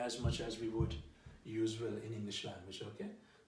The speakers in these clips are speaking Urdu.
as much as we would use will in English language. Okay,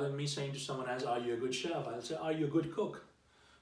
than me saying to someone as are you a good chef, I'll say are you a good cook।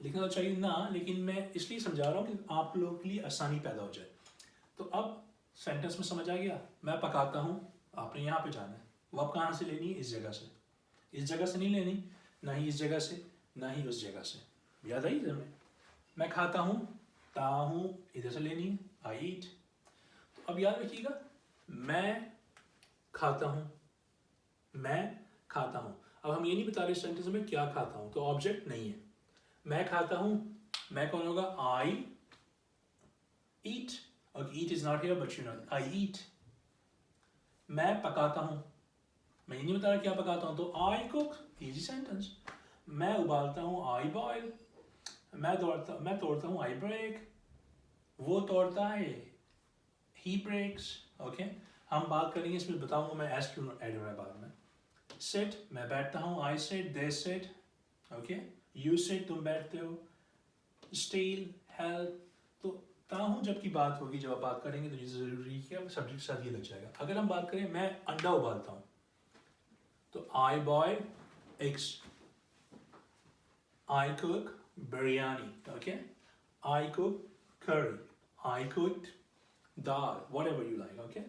لکھنا تو چاہیے نا، لیکن میں اس لیے سمجھا رہا ہوں کہ آپ لوگوں کے لیے آسانی پیدا ہو جائے. تو اب سینٹینس میں سمجھ آ گیا، میں پکاتا ہوں، آپ نے یہاں پہ جانا ہے. وہ آپ کہاں سے لینی ہے؟ اس جگہ سے. اس جگہ سے نہیں لینی، نہ ہی اس جگہ سے، نہ ہی اس جگہ سے. یاد آئی جب میں کھاتا ہوں، تا ہوں ادھر سے لینی ہے، آئی ایٹ. تو اب یاد رکھیے گا، میں کھاتا ہوں، میں کھاتا ہوں. اب ہم یہ نہیں بتا رہے سینٹینس میں کیا کھاتا ہوں، تو آبجیکٹ نہیں ہے. میں کھاتا ہوں، میں کون ہوگا؟ I eat. Okay, eat is not here but you know I eat. میں پکاتا ہوں، میں یہ نہیں بتا رہا کیا پکاتا ہوں، تو آئی کوک. Easy sentence. میں ابالتا ہوں، آئی بوائل. میں توڑتا ہوں، آئی بریک. وہ توڑتا ہے، ہی بریکس. اوکے، ہم بات کریں گے اس میں، بتاؤں گا میں ایس کیوں ایڈ ہو رہا ہے بعد میں. سٹ، میں بیٹھتا ہوں، آئی سٹ، دے سٹ. اوکے، یو سٹ، تم بیٹھتے ہو. Steel, help. تو تاہوں جب کی بات ہوگی، جب آپ بات کریں گے تو یہ ضروری ہے سبجیکٹ کے ساتھ یہ لگ جائے گا. اگر ہم بات کریں میں انڈا ابالتا ہوں، تو I boil eggs. I cook biryani. Okay, I cook curry. I cooked دال، whatever you like. Okay,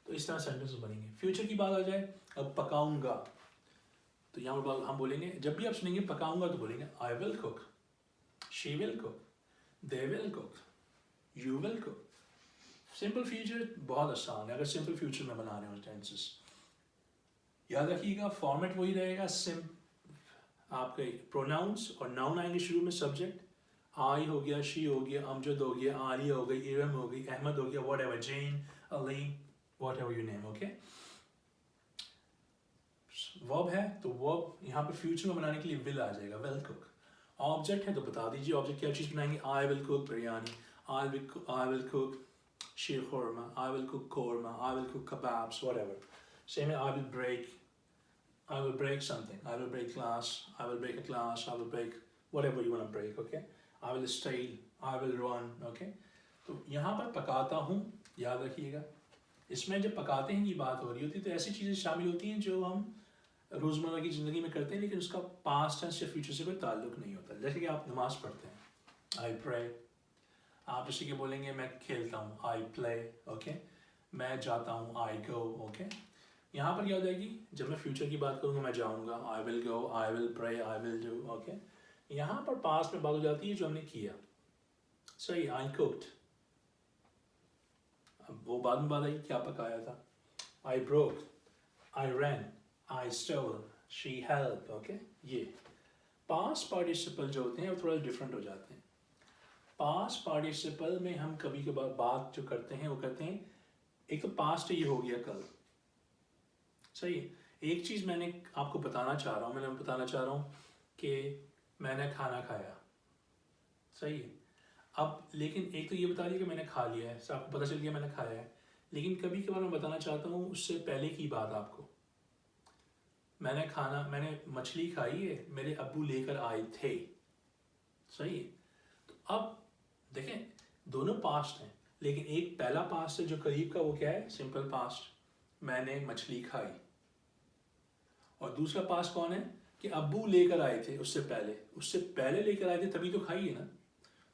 تو اس طرح سینٹینس بنیں گے. فیوچر کی بات آ جائے، اب پکاؤں گا، تو یہاں پر ہم بولیں گے، جب بھی آپ سنیں گے پکاؤں گا تو بولیں گے I will cook, she will cook, they will cook, you will cook. Simple future بہت آسان ہے اگر سمپل فیوچر میں بنا رہے ہوں ٹینسز. یاد رکھیے گا فارمیٹ وہی رہے گا. آپ کے پروناؤنس اور ناؤن آئیں گے شروع میں، سبجیکٹ. آئی ہو گیا، شی ہو گیا، امجد ہو گیا، عالیہ ہو گئی، ارم ہو گئی، احمد ہو گیا، whatever, Jane, Aleem, whatever you name. Okay, verb ہے تو ورب یہاں پہ فیوچر میں بنانے کے لیے ول آ جائے گا، ویل کوک. آبجیکٹ ہے تو بتا دیجیے آبجیکٹ کیا چیز بنائیں گے. آئی ول کوک بریانی، آئی ول کوک شیر خورما، آئی ول کوک قورما، آئی ول کوک کبابس، واٹ ایور. سیم ہے، آئی will break something. I will break glass. I will break a glass. I will break whatever you want to break. Okay. I will steal. I will run. Okay. تو یہاں پر پکاتا ہوں، یاد رکھیے گا. اس میں جب پکاتے ہیں کی بات ہو رہی ہوتی ہے تو ایسی چیزیں شامل ہوتی ہیں جو ہم روزمرہ کی زندگی میں کرتے ہیں لیکن اس کا پاسٹ ٹینس یا فیوچر سے کوئی تعلق نہیں ہوتا. جیسے کہ آپ نماز پڑھتے ہیں، I pray. آپ اسی کے بولیں گے میں کھیلتا ہوں، I play. اوکے، میں جاتا ہوں، I go. اوکے، یہاں پر کیا ہو جائے گی، جب میں فیوچر کی بات کروں گا میں جاؤں گا، I will go, I will pray, I will do. Okay, یہاں پر پاسٹ میں بات ہو جاتی ہے جو ہم نے کیا. صحیح، I cooked. اب وہ بعد میں بات آئی کیا پکایا تھا. I broke, I ran, I stole, she helped. Okay, یہ پاسٹ پارٹیسپل جو ہوتے ہیں وہ تھوڑا ڈفرینٹ ہو جاتے ہیں. پاسٹ پارٹیسپل میں ہم کبھی کبھار بات جو کرتے ہیں وہ کرتے ہیں، ایک تو پاسٹ یہ ہو گیا کل. صحیح ہے، ایک چیز میں نے آپ کو بتانا چاہ رہا ہوں کہ میں نے کھانا کھایا. صحیح ہے، اب لیکن ایک تو یہ بتا دیا کہ میں نے کھا لیا ہے، آپ کو پتہ چل گیا میں نے کھایا ہے. لیکن کبھی کبھار میں بتانا چاہتا ہوں اس سے پہلے کی بات آپ کو. میں نے مچھلی کھائی ہے، میرے ابو لے کر آئے تھے. صحیح ہے، تو اب دیکھیں دونوں پاسٹ ہیں لیکن ایک پہلا پاسٹ ہے جو قریب کا، وہ کیا ہے؟ سمپل پاسٹ، میں نے مچھلی کھائی. اور دوسرا پاسٹ کون ہے کہ ابو لے کر آئے تھے، اس سے پہلے لے کر آئے تھے تبھی تو کھائی ہے نا.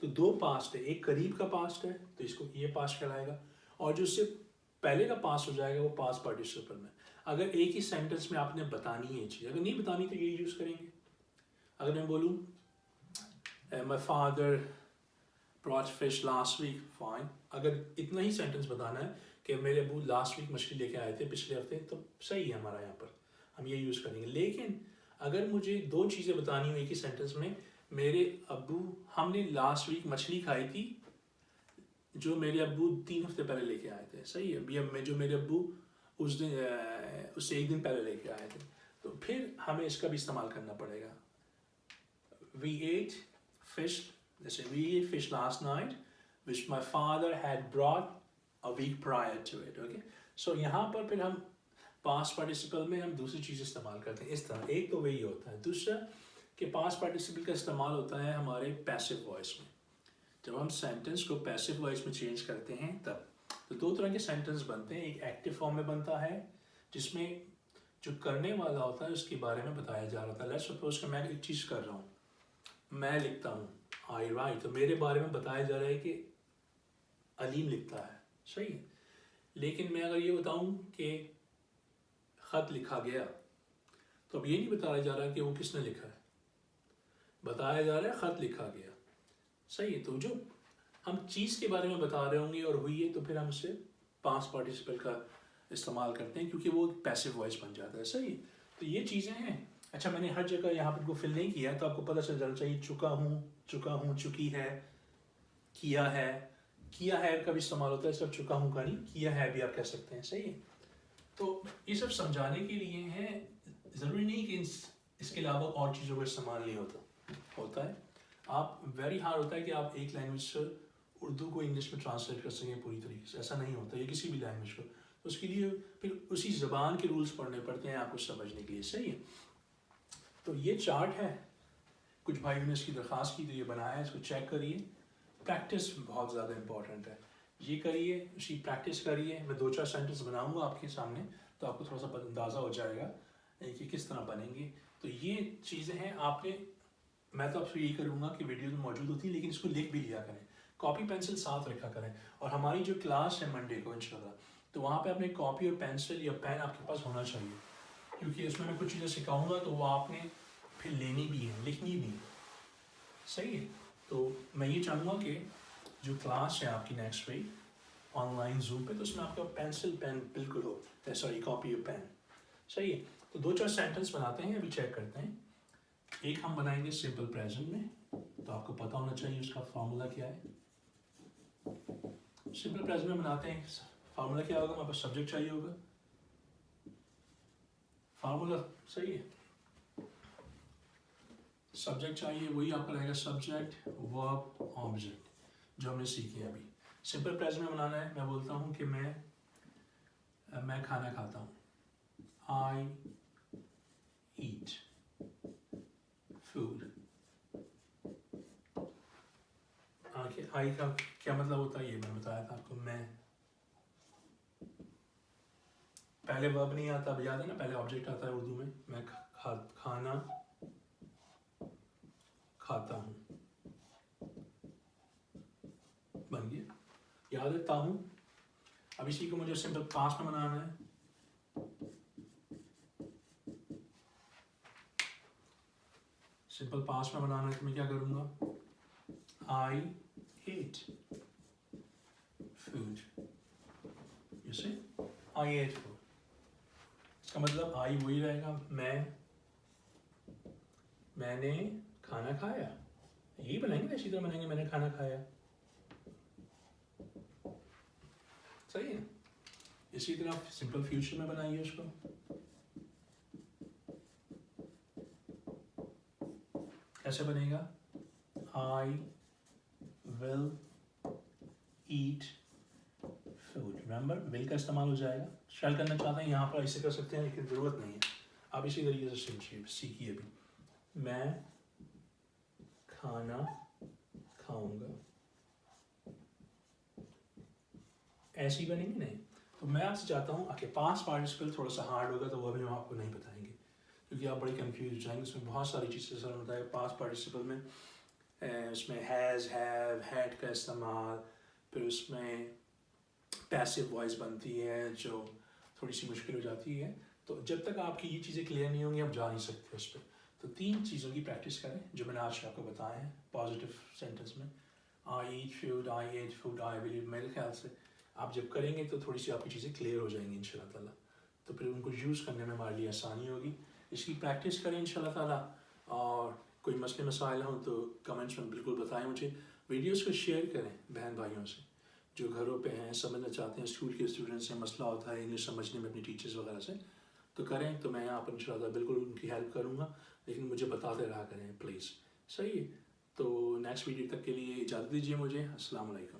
تو دو پاسٹ ہے، ایک قریب کا پاسٹ ہے تو اس کو یہ پاسٹ کہلائے گا، اور جو اس سے پہلے کا پاسٹ ہو جائے گا وہ پاسٹ پارٹیسپل میں. اگر ایک ہی سینٹینس میں آپ نے بتانی ہے یہ چیز، اگر نہیں بتانی تو یہ یوز کریں گے. اگر میں بولوں my father brought fish last week, fine. اگر اتنا ہی سینٹینس بتانا ہے کہ میرے ابو لاسٹ ویک مچھلی لے کے آئے تھے، پچھلے ہفتے، تو صحیح ہے ہمارا، یہاں پر ہم یہ یوز کریں گے. لیکن اگر مجھے دو چیزیں بتانی ہوں ایک ہی سینٹینس میں، میرے ابو، ہم نے لاسٹ ویک مچھلی کھائی تھی جو میرے ابو 3 ہفتے پہلے لے کے آئے تھے. صحیح ہے، جو میرے ابو اس سے ایک دن پہلے لے کے آئے تھے، تو پھر ہمیں اس کا بھی استعمال کرنا پڑے گا. We ate fish, let's say we ate fish last night which my father had brought a week prior to it. Okay, so یہاں پر پھر ہم پاسٹ پارٹیسپل میں ہم دوسری چیز استعمال کرتے ہیں اس طرح. ایک تو وہی ہوتا ہے، دوسرا کہ پاسٹ پارٹیسپل کا استعمال ہوتا ہے ہمارے پیسو وائس میں. جب ہم سینٹینس کو پیسو وائس میں چینج کرتے ہیں تب تو دو طرح کے سینٹینس بنتے ہیں. ایک ایکٹیو فارم میں بنتا ہے جس میں جو کرنے والا ہوتا ہے اس کے بارے میں بتایا جا رہا تھا. لیٹس سپوز کہ میں ایک چیز کر رہا ہوں، میں لکھتا ہوں آئی رائٹ، تو میرے بارے میں بتایا جا رہا ہے کہ علیم لکھتا ہے، صحیح ہے. لیکن میں اگر یہ بتاؤں کہ خط لکھا گیا تو اب یہ نہیں بتایا جا رہا کہ وہ کس نے لکھا ہے، بتایا جا رہا ہے خط لکھا گیا، صحیح ہے. تو جو ہم چیز کے بارے میں بتا رہے ہوں گے اور ہوئی ہے تو پھر ہم اسے پاسٹ پارٹیسپل کا استعمال کرتے ہیں کیونکہ وہ پیسو وائس بن جاتا ہے، صحیح ہے. تو یہ چیزیں ہیں. اچھا میں نے ہر جگہ یہاں پر کو فل نہیں کیا تو آپ کو پتہ چل جانا چاہیے چکا ہوں، چکی ہے، کیا ہے کا بھی استعمال ہوتا ہے، صرف چکا ہوں کا نہیں، کیا ہے بھی آپ کہہ سکتے ہیں، صحیح ہے. تو یہ سب سمجھانے کے لیے ہیں، ضروری نہیں کہ اس کے علاوہ اور چیزوں کا استعمال نہیں ہوتا ہے. آپ ویری ہارڈ ہوتا ہے کہ آپ ایک لینگویج سے اردو کو انگلش میں ٹرانسلیٹ کر سکیں پوری طریقے سے، ایسا نہیں ہوتا. یہ کسی بھی لینگویج کو اس کے لیے پھر اسی زبان کے رولز پڑھنے پڑتے ہیں آپ کو سمجھنے کے لیے، صحیح ہے. تو یہ چارٹ ہے، کچھ بھائیوں نے اس کی درخواست کی تو یہ بنایا ہے، اس کو چیک کریے. پریکٹس بہت زیادہ امپورٹنٹ ہے، یہ کریے، اسی پریکٹس کریے. میں 2-4 سینٹنس بناؤں گا آپ کے سامنے تو آپ کو تھوڑا سا اندازہ ہو جائے گا کہ کس طرح بنیں گے. تو یہ چیزیں ہیں. آپ نے، میں تو آپ سے یہی کروں گا کہ ویڈیوز موجود ہوتی ہیں لیکن اس کو لکھ بھی لیا کریں، کاپی پینسل ساتھ رکھا کریں. اور ہماری جو کلاس ہے منڈے کو انشاءاللہ، تو وہاں پہ اپنے کاپی اور پینسل یا پین آپ کے پاس ہونا چاہیے، کیونکہ اس میں کچھ چیزیں سکھاؤں گا تو وہ آپ نے پھر لینی بھی ہے، لکھنی بھی ہے، صحیح ہے. تو میں یہ چاہوں گا کہ جو کلاس ہے آپ کی next week online zoom پہ، تو اس میں آپ کا پینسل پین بالکل ہو، سوری کاپی اور پین، صحیح ہے. تو 2-4 سینٹنس بناتے ہیں، ابھی چیک کرتے ہیں. ایک ہم بنائیں گے سمپل پریزنٹ میں، تو آپ کو پتہ ہونا چاہیے اس کا فارمولا کیا ہے. سمپل پریزنٹ میں بناتے ہیں، فارمولا کیا ہوگا؟ ہمارے پاس سبجیکٹ چاہیے ہوگا، فارمولا صحیح ہے، سبجیکٹ چاہیے، وہی آپ کا رہے گا سبجیکٹ ورب آبجیکٹ جو ہم نے سیکھی ہے ابھی. سمپل پریزنٹ میں بنانا ہے، میں بولتا ہوں کہ میں کھانا کھاتا ہوں، آئی ایٹ فوڈ. آئی کا کیا مطلب ہوتا ہے یہ میں نے بتایا تھا آپ کو. میں پہلے ورب نہیں آتا، اب یاد ہے نا، پہلے آبجیکٹ آتا ہے اردو میں کھانا کھاتا ہوں، بن گیا. یاد رکھتا ہوں. اب اسی کو مجھے سمپل پاسٹ میں بنانا ہے. سمپل پاسٹ میں بنانا ہے تو میں کیا کروں گا؟ I eat food. You see I eat food, اس کا مطلب آئی وہی رہے گا، میں نے کھانا کھایا. یہی بنائیں گے، اسی طرح بنائیں گے میں نے کھانا کھایا، صحیح ہے. اسی طرح سمپل فیوچر میں بنائیے اس کو. کیسے بنے گا؟ آئی ول ایٹ فوڈ. ریمبر ول کا استعمال ہو جائے گا. شیل کرنا چاہتے ہیں یہاں پر ایسے کر سکتے ہیں لیکن ضرورت نہیں ہے. آپ اسی طریقے سے سیکھیے بھی. میں کھانا کھاؤں گا، ایسے ہی بنیں گے نہیں. تو میں آپ سے چاہتا ہوں کہ پاسٹ پارٹیسپل تھوڑا سا ہارڈ ہوگا تو وہ بھی ہم آپ کو نہیں بتائیں گے کیونکہ آپ بڑے کنفیوز ہو جائیں گے. اس میں بہت ساری چیزیں سر ہوتا ہے پاسٹ پارٹیسپل میں. اس میں ہیز، ہیو، ہیڈ کا استعمال، پھر اس میں پیسو وائس بنتی ہے جو تھوڑی سی مشکل ہو جاتی ہے. تو جب تک آپ کی یہ چیزیں کلیئر نہیں ہوں گی آپ جا نہیں سکتے اس پہ. تو 3 چیزوں کی پریکٹس کریں جو میں نے آج آپ کو بتایا ہے پازیٹیو سینٹینس میں. I eat food, I eat food, I believe. میرے خیال سے آپ جب کریں گے تو تھوڑی سی آپ کی چیزیں کلیئر ہو جائیں گی انشاءاللہ تعالیٰ. تو پھر ان کو یوز کرنے میں ہمارے لیے آسانی ہوگی. اس کی پریکٹس کریں انشاءاللہ تعالیٰ. اور کوئی مسئلے مسائل ہوں تو کمنٹس میں بالکل بتائیں مجھے. ویڈیوز کو شیئر کریں بہن بھائیوں سے جو گھروں پہ ہیں، سمجھنا چاہتے ہیں، اسکول کے اسٹوڈنٹس سے مسئلہ ہوتا ہے انگلش سمجھنے میں اپنی ٹیچرز وغیرہ سے، تو کریں. تو میں یہاں پر انشاءاللہ بالکل ان کی ہیلپ کروں گا، لیکن مجھے بتاتے رہا کریں پلیز، صحیح ہے. تو نیکسٹ ویڈیو تک کے لیے اجازت دیجیے مجھے. السلام علیکم.